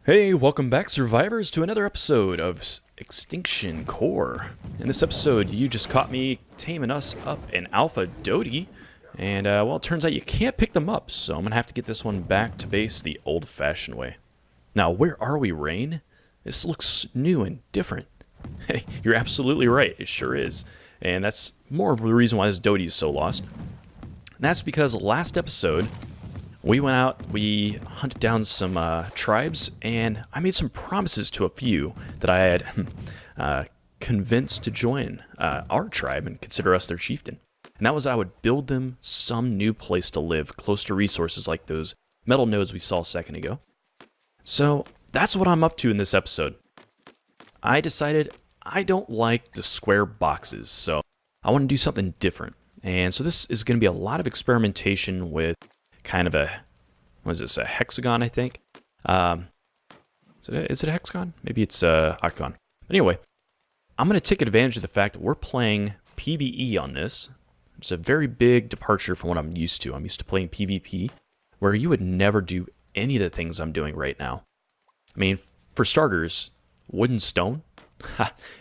Hey, welcome back, survivors, to another episode of Extinction Core. In this episode, you just caught me taming us up an alpha Doty, and well, it turns out you can't pick them up, so I'm gonna have to get this one back to base the old-fashioned way. Now, where are we, Rain? This looks new and different. Hey, you're absolutely right, it sure is. And that's more of the reason why this Doty is so lost. And that's because last episode, we went out, we hunted down some tribes, and I made some promises to a few that I had convinced to join our tribe and consider us their chieftain. And that was I would build them some new place to live, close to resources like those metal nodes we saw a second ago. So that's what I'm up to in this episode. I decided I don't like the square boxes, so I want to do something different. And so this is going to be a lot of experimentation with kind of a, what is this, a hexagon, I think? Is it a hexagon? Maybe it's a octagon. Anyway, I'm going to take advantage of the fact that we're playing PvE on this. It's a very big departure from what I'm used to. I'm used to playing PvP, where you would never do any of the things I'm doing right now. I mean, for starters, wood and stone?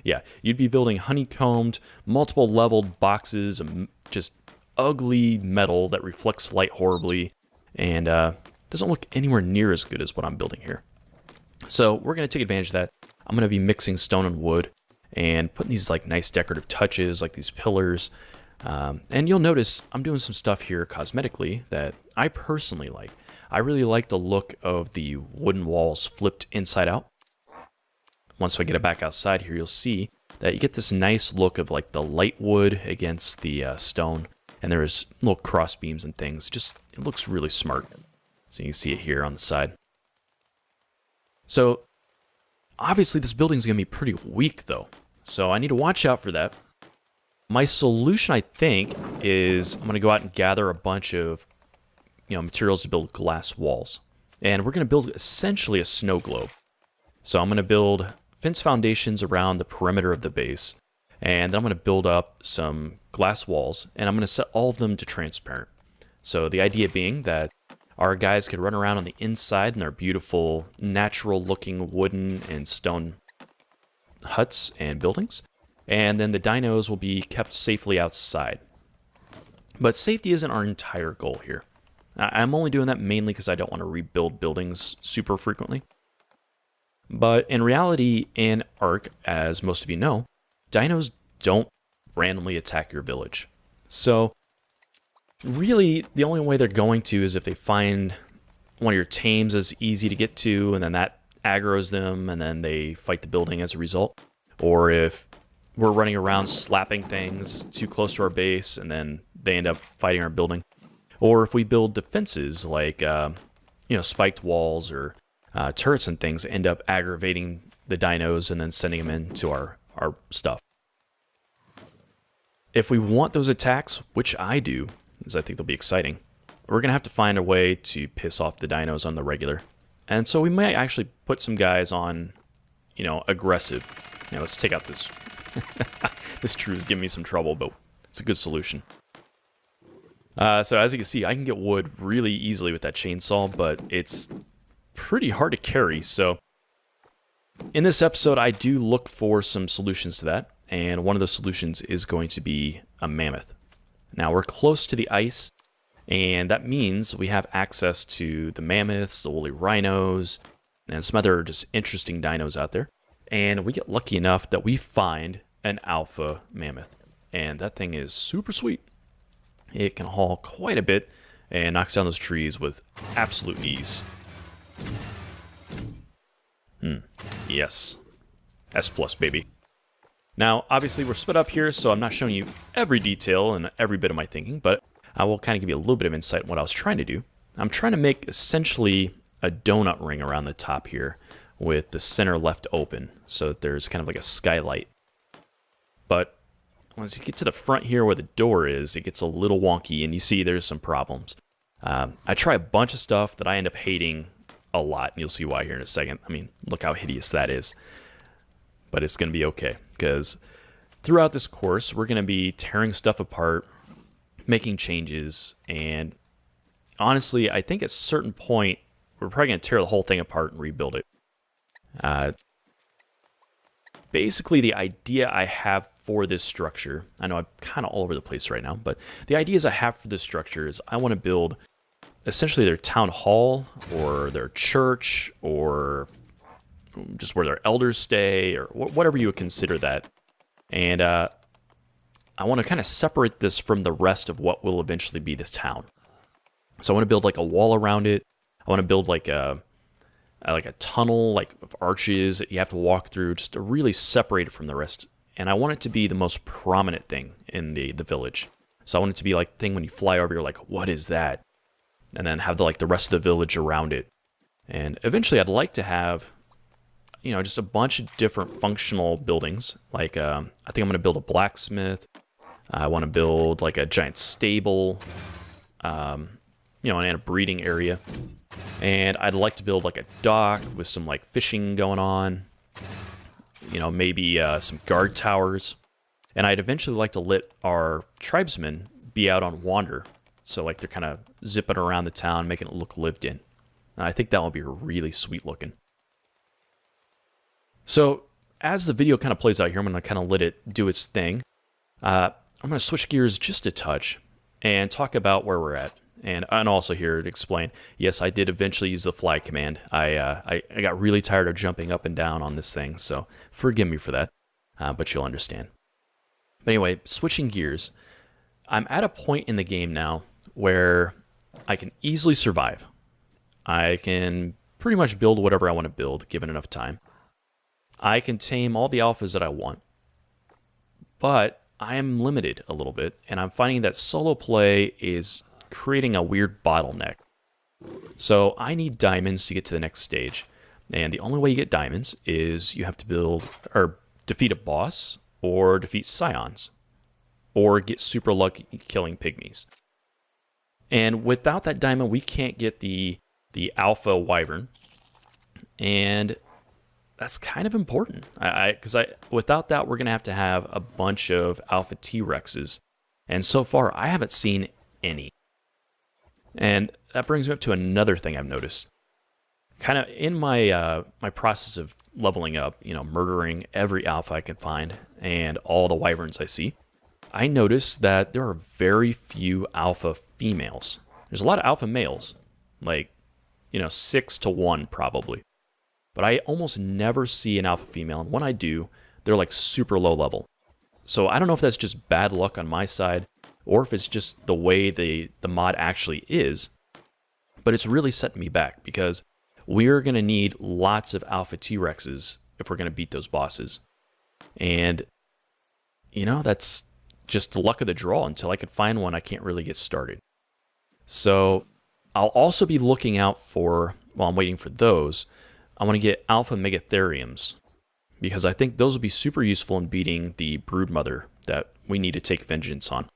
Yeah, you'd be building honeycombed, multiple leveled boxes of just ugly metal that reflects light horribly and doesn't look anywhere near as good as what I'm building here. So we're going to take advantage of that. I'm going to be mixing stone and wood and putting these like nice decorative touches like these pillars. And you'll notice I'm doing some stuff here cosmetically that I personally like. I really like the look of the wooden walls flipped inside out. Once I get it back outside here, you'll see that you get this nice look of like the light wood against the stone. And there's little cross beams and things. Just, it looks really smart. So you can see it here on the side. So, obviously this building is going to be pretty weak though. So I need to watch out for that. My solution, I think, is I'm going to go out and gather a bunch of materials to build glass walls. And we're going to build essentially a snow globe. So I'm going to build fence foundations around the perimeter of the base. And then I'm going to build up some glass walls, and I'm going to set all of them to transparent. So the idea being that our guys could run around on the inside in their beautiful, natural-looking wooden and stone huts and buildings, and then the dinos will be kept safely outside. But safety isn't our entire goal here. I'm only doing that mainly because I don't want to rebuild buildings super frequently. But in reality, in Ark, as most of you know, dinos don't randomly attack your village. So, really, the only way they're going to is if they find one of your tames is easy to get to, and then that aggroes them, and then they fight the building as a result. Or if we're running around slapping things too close to our base, and then they end up fighting our building. Or if we build defenses like, spiked walls or turrets and things, end up aggravating the dinos and then sending them into our stuff. If we want those attacks, which I do, because I think they'll be exciting, we're going to have to find a way to piss off the dinos on the regular. And so we might actually put some guys on, aggressive. Let's take out this. This tree is giving me some trouble, but it's a good solution. So as you can see, I can get wood really easily with that chainsaw, but it's pretty hard to carry. So in this episode, I do look for some solutions to that. And one of the solutions is going to be a mammoth. Now, we're close to the ice, and that means we have access to the mammoths, the woolly rhinos, and some other just interesting dinos out there. And we get lucky enough that we find an alpha mammoth. And that thing is super sweet. It can haul quite a bit and knocks down those trees with absolute ease. Yes. S+, baby. Now, obviously, we're split up here, so I'm not showing you every detail and every bit of my thinking, but I will kind of give you a little bit of insight on what I was trying to do. I'm trying to make essentially a donut ring around the top here with the center left open so that there's kind of like a skylight. But once you get to the front here where the door is, it gets a little wonky, and you see there's some problems. I try a bunch of stuff that I end up hating a lot, and you'll see why here in a second. I mean, look how hideous that is. But it's going to be okay, because throughout this course, we're going to be tearing stuff apart, making changes, and honestly, I think at a certain point, we're probably going to tear the whole thing apart and rebuild it. Basically, the idea I have for this structure, I know I'm kind of all over the place right now, but the ideas I have for this structure is I want to build essentially their town hall or their church or just where their elders stay or whatever you would consider that. And I want to kind of separate this from the rest of what will eventually be this town. So I want to build like a wall around it. I want to build like a tunnel, like of arches that you have to walk through, just to really separate it from the rest. And I want it to be the most prominent thing in the village. So I want it to be like the thing when you fly over, you're like, what is that? And then have the rest of the village around it. And eventually I'd like to have, just a bunch of different functional buildings. Like, I think I'm going to build a blacksmith. I want to build like a giant stable, and a breeding area. And I'd like to build like a dock with some like fishing going on, maybe some guard towers. And I'd eventually like to let our tribesmen be out on wander. So like they're kind of zipping around the town, making it look lived in. And I think that would be really sweet looking. So as the video kind of plays out here, I'm going to kind of let it do its thing. I'm going to switch gears just a touch and talk about where we're at. And also here to explain, yes, I did eventually use the fly command. I got really tired of jumping up and down on this thing, so forgive me for that, but you'll understand. But anyway, switching gears, I'm at a point in the game now where I can easily survive. I can pretty much build whatever I want to build, given enough time. I can tame all the alphas that I want, but I am limited a little bit, and I'm finding that solo play is creating a weird bottleneck. So I need diamonds to get to the next stage. And the only way you get diamonds is you have to build or defeat a boss or defeat scions or get super lucky killing pygmies. And without that diamond, we can't get the alpha wyvern. And that's kind of important. Because without that, we're going to have a bunch of alpha T-Rexes. And so far, I haven't seen any. And that brings me up to another thing I've noticed. Kind of in my my process of leveling up, murdering every alpha I can find and all the wyverns I see, I noticed that there are very few alpha females. There's a lot of alpha males, like, 6 to 1 probably. But I almost never see an alpha female, and when I do, they're like super low level. So I don't know if that's just bad luck on my side, or if it's just the way the mod actually is, but it's really setting me back because we're going to need lots of alpha T-Rexes if we're going to beat those bosses. And, that's just the luck of the draw. Until I could find one, I can't really get started. So I'll also be looking out for, while I'm waiting for those, I want to get alpha megatheriums because I think those will be super useful in beating the broodmother that we need to take vengeance on.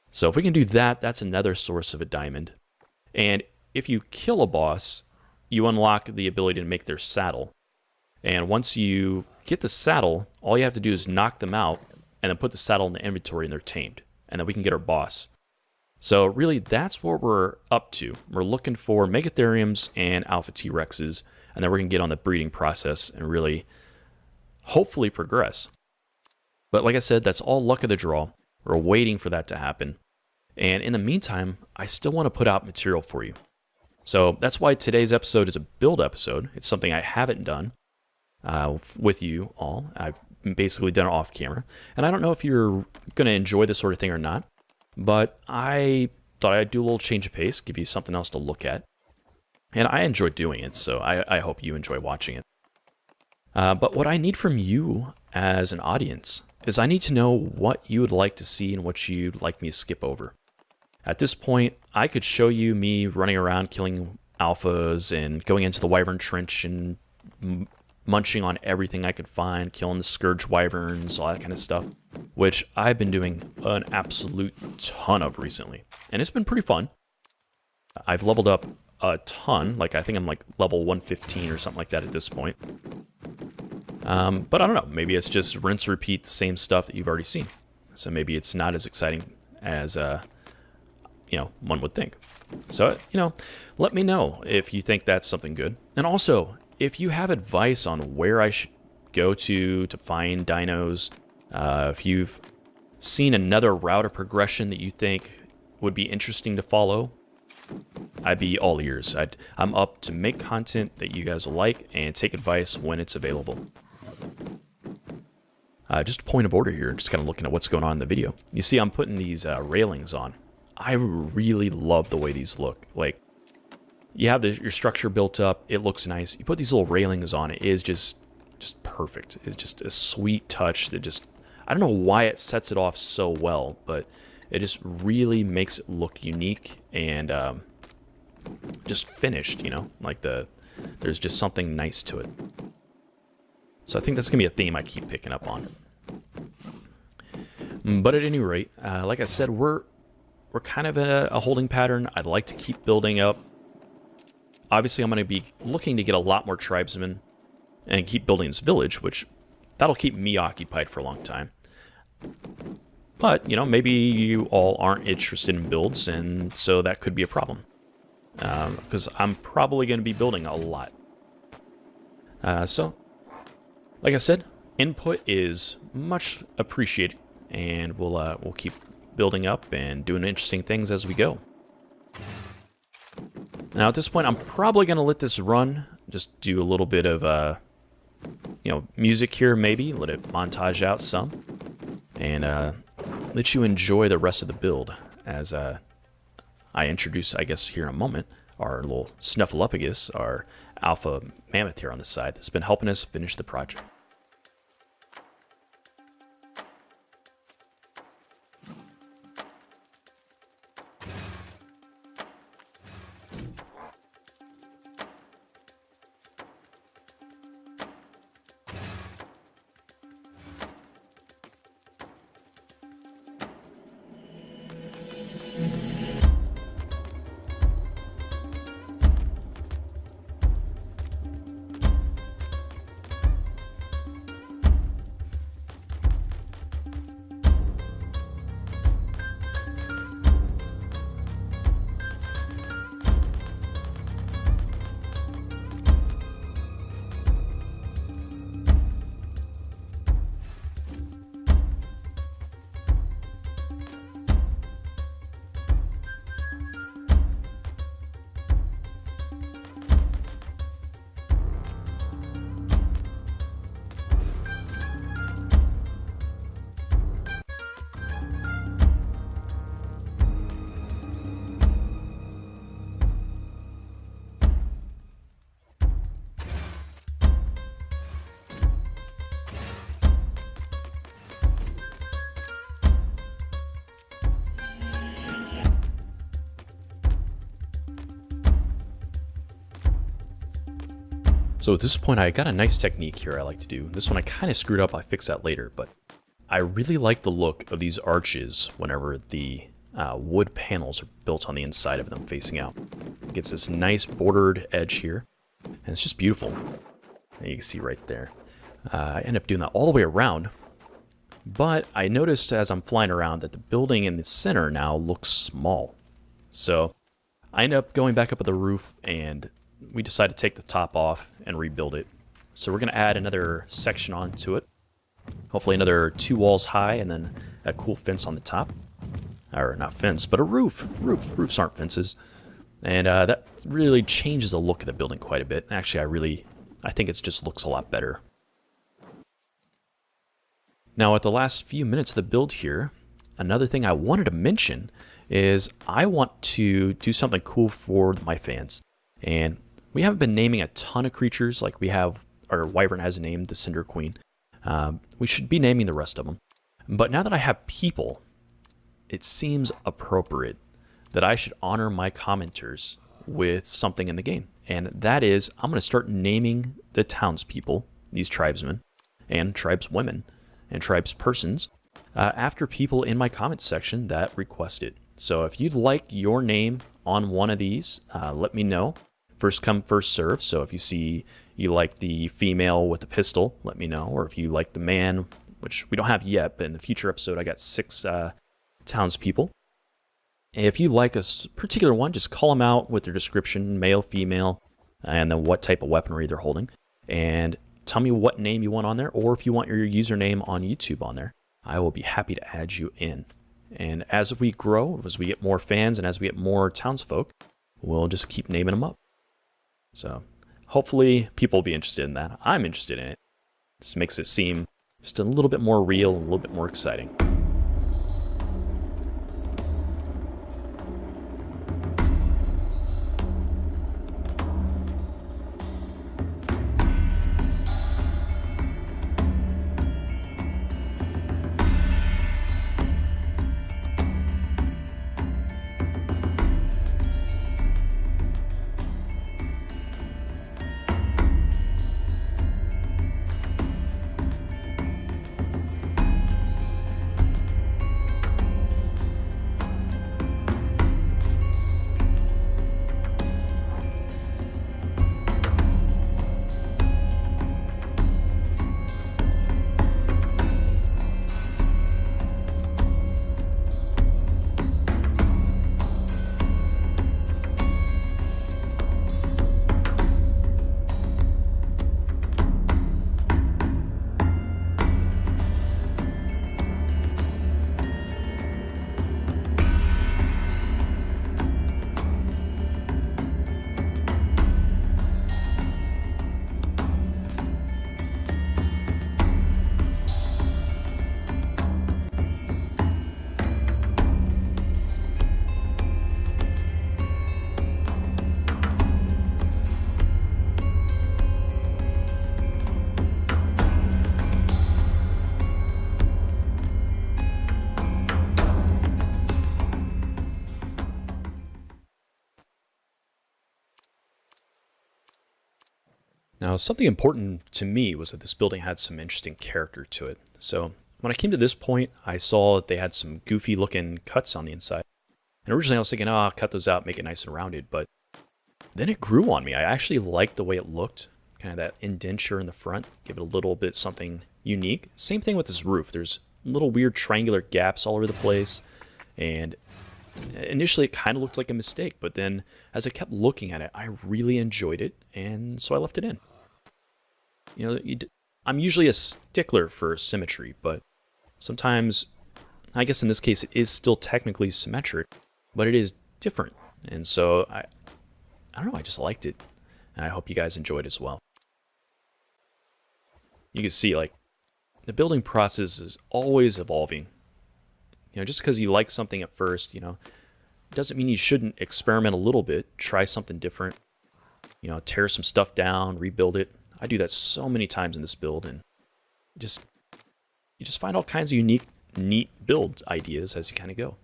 So if we can do that, that's another source of a diamond. And if you kill a boss, you unlock the ability to make their saddle. And once you get the saddle, all you have to do is knock them out and then put the saddle in the inventory and they're tamed. And then we can get our boss. So really, that's what we're up to. We're looking for megatheriums and alpha T-Rexes, and then we're going to get on the breeding process and really, hopefully, progress. But like I said, that's all luck of the draw. We're waiting for that to happen. And in the meantime, I still want to put out material for you. So that's why today's episode is a build episode. It's something I haven't done with you all. I've basically done it off camera. And I don't know if you're going to enjoy this sort of thing or not, but I thought I'd do a little change of pace, give you something else to look at. And I enjoy doing it, so I hope you enjoy watching it. But what I need from you as an audience is I need to know what you would like to see and what you'd like me to skip over. At this point, I could show you me running around killing alphas and going into the wyvern trench and munching on everything I could find, killing the scourge wyverns, all that kind of stuff, which I've been doing an absolute ton of recently. And it's been pretty fun. I've leveled up a ton, I think I'm level 115 or something like that at this point. But I don't know, maybe it's just rinse, repeat the same stuff that you've already seen. So maybe it's not as exciting as, one would think. So, let me know if you think that's something good. And also, if you have advice on where I should go to find dinos, if you've seen another route of progression that you think would be interesting to follow, I'd be all ears. I'm up to make content that you guys will like and take advice when it's available. Just a point of order here, just kind of looking at what's going on in the video. You see I'm putting these railings on. I really love the way these look. Like, you have your structure built up, it looks nice. You put these little railings on, it is just perfect. It's just a sweet touch that just, I don't know why it sets it off so well, but it just really makes it look unique and just finished, you know? Like there's just something nice to it. So I think that's going to be a theme I keep picking up on. But at any rate, like I said, we're kind of in a holding pattern. I'd like to keep building up. Obviously, I'm going to be looking to get a lot more tribesmen and keep building this village, which that'll keep me occupied for a long time. But, you know, maybe you all aren't interested in builds, and so that could be a problem. Because I'm probably going to be building a lot. So, like I said, input is much appreciated, and we'll keep building up and doing interesting things as we go. Now, at this point, I'm probably going to let this run. Just do a little bit of, music here, maybe. Let it montage out some. And let you enjoy the rest of the build as I introduce, I guess, here in a moment, our little Snuffleupagus, our alpha mammoth here on the side that's been helping us finish the project. So at this point, I got a nice technique here I like to do. This one I kind of screwed up, I fix that later, but I really like the look of these arches whenever the wood panels are built on the inside of them facing out. It gets this nice bordered edge here, and it's just beautiful. And you can see right there. I end up doing that all the way around, but I noticed as I'm flying around that the building in the center now looks small. So I end up going back up at the roof, and we decided to take the top off and rebuild it. So we're going to add another section onto it. Hopefully another 2 walls high and then a cool fence on the top. Or not fence, but a roof. Roofs aren't fences. And that really changes the look of the building quite a bit. Actually, I think it just looks a lot better. Now at the last few minutes of the build here, another thing I wanted to mention is I want to do something cool for my fans. And we haven't been naming a ton of creatures like we have, our Wyvern has a name, the Cinder Queen. We should be naming the rest of them. But now that I have people, it seems appropriate that I should honor my commenters with something in the game. And that is, I'm going to start naming the townspeople, these tribesmen, and tribeswomen, and tribespersons, after people in my comments section that request it. So if you'd like your name on one of these, let me know. First come, first serve. So if you see you like the female with the pistol, let me know. Or if you like the man, which we don't have yet, but in the future episode I got 6 townspeople. If you like a particular one, just call them out with their description, male, female, and then what type of weaponry they're holding. And tell me what name you want on there, or if you want your username on YouTube on there. I will be happy to add you in. And as we grow, as we get more fans, and as we get more townsfolk, we'll just keep naming them up. So hopefully people will be interested in that. I'm interested in it. Just makes it seem just a little bit more real, a little bit more exciting. Now, something important to me was that this building had some interesting character to it. So when I came to this point, I saw that they had some goofy looking cuts on the inside. And originally I was thinking, I'll cut those out, make it nice and rounded. But then it grew on me. I actually liked the way it looked. Kind of that indenture in the front. Give it a little bit something unique. Same thing with this roof. There's little weird triangular gaps all over the place. And initially it kind of looked like a mistake. But then as I kept looking at it, I really enjoyed it. And so I left it in. You know, I'm usually a stickler for symmetry, but sometimes, I guess in this case, it is still technically symmetric, but it is different. And so, I don't know, I just liked it. And I hope you guys enjoyed as well. You can see, like, the building process is always evolving. You know, just because you like something at first, you know, doesn't mean you shouldn't experiment a little bit, try something different, you know, tear some stuff down, rebuild it. I do that so many times in this build, and you just find all kinds of unique, neat build ideas as you kind of go.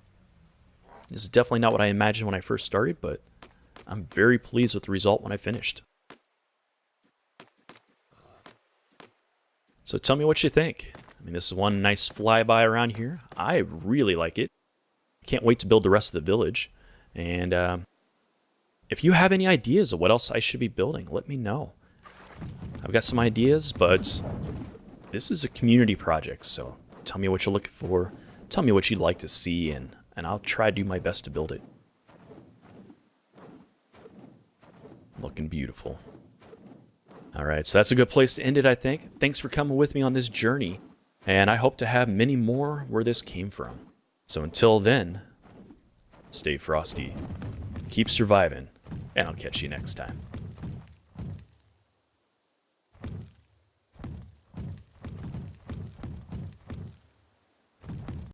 This is definitely not what I imagined when I first started, but I'm very pleased with the result when I finished. So tell me what you think. I mean, this is one nice flyby around here. I really like it. Can't wait to build the rest of the village. And if you have any ideas of what else I should be building, let me know. I've got some ideas, but this is a community project, so tell me what you're looking for, tell me what you'd like to see, and I'll try to do my best to build it. Looking beautiful. Alright, so that's a good place to end it, I think. Thanks for coming with me on this journey, and I hope to have many more where this came from. So until then, stay frosty, keep surviving, and I'll catch you next time.